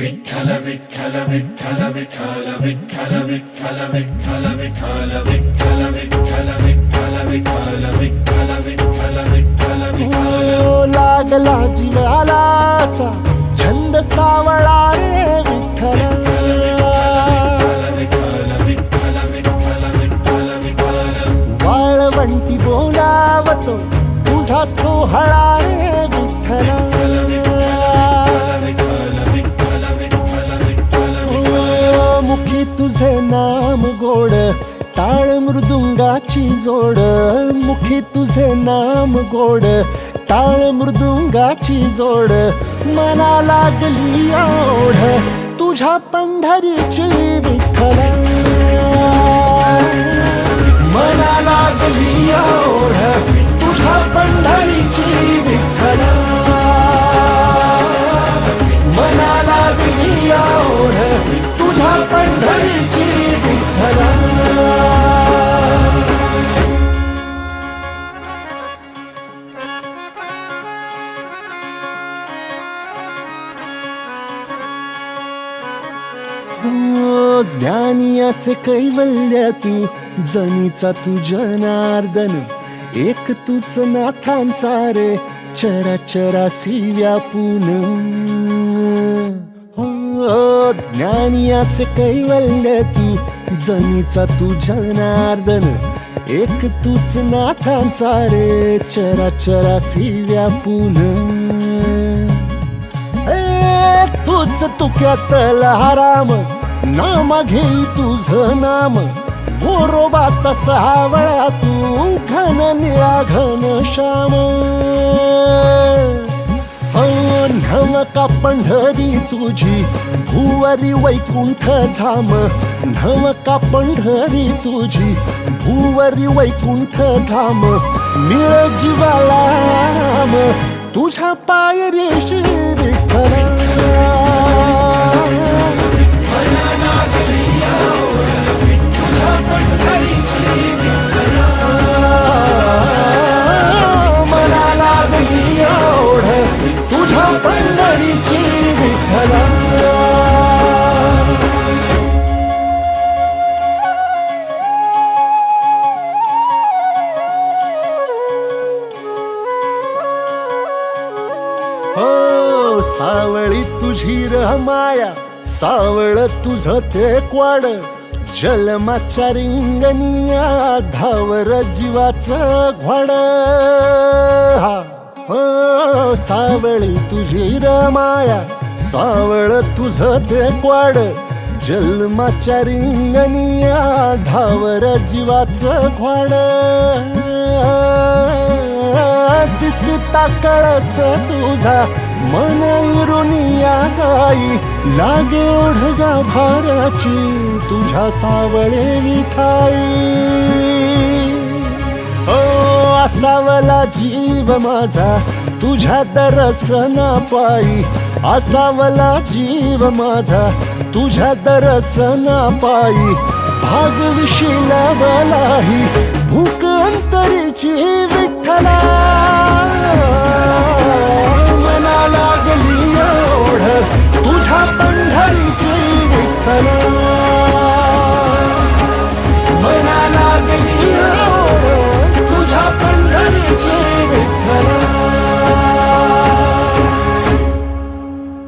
विठ्ठल विठ्ठल विठ्ठल विठ्ठल विठ्ठल विठ्ठल विठ्ठल विठ्ठल विठ्ठल विठ्ठल विठ्ठल विठ्ठल विठ्ठल विठ्ठल विठ्ठल विठ्ठल लागला जीवाला असा छंद सावळा रे विठ्ठल वाळवंटी बोलावतो तुझा सोहळा रे विठ्ठल मुखी तुझे नाम गोड टाळ मृदुंगाची जोड मुखी तुझे नाम गोड टाळ मृदुंगाची जोड मना लागली ओढ तुझ्या पंढरीची विठ्ठल मना लागली ओढ तुझ्या पंढरीची विठ्ठल मना लागली ओढ तुझ्या पंढरीची विठ्ठल ज्ञानियाचे कैवल्य तू जनीचा तू जनार्दन एक तूच नाथांचा रे चराचरासी व्यापून ज्ञानियाचे कैवल्य तू जनीचा तू जनार्दन एक तूच नाथांचा रे चराचरासी व्यापून तूच तुक्यातला राम नाम घेई तुझ नाम गोरोबाचा सावळा तू घन निळा घन श्याम नवका पंढरी तुझी भुवरी वैकुंठ धाम नवका पंढरी तुझी भुवरी वैकुंठ धाम मिळ जीवाला राम तुझ्या पायरीशी विठ्ठल मना लागली ओढ तुझ्या पंढरीची विठ्ठल हो सावळी तुझी माया सावळ तुझ ते क्वाड जलमाच्या रिंगणिया धावर जीवाचं घोड हो सावळी तुझी माया सावळ तुझ ते क्वाड जन्माच्या रिंगणिया धावर जीवाचं घोड दिसता कळस तुझा मन इरुनिया जाई लागे ओढगा भाराची तुझ्या सावळे विठाई ओ असावला जीव माझा तुझ्या दर्शना पायी असावला जीव माझा तुझ्या दर्शना पायी भाग विशीला वलाही भूक अंतरीची विठ्ठला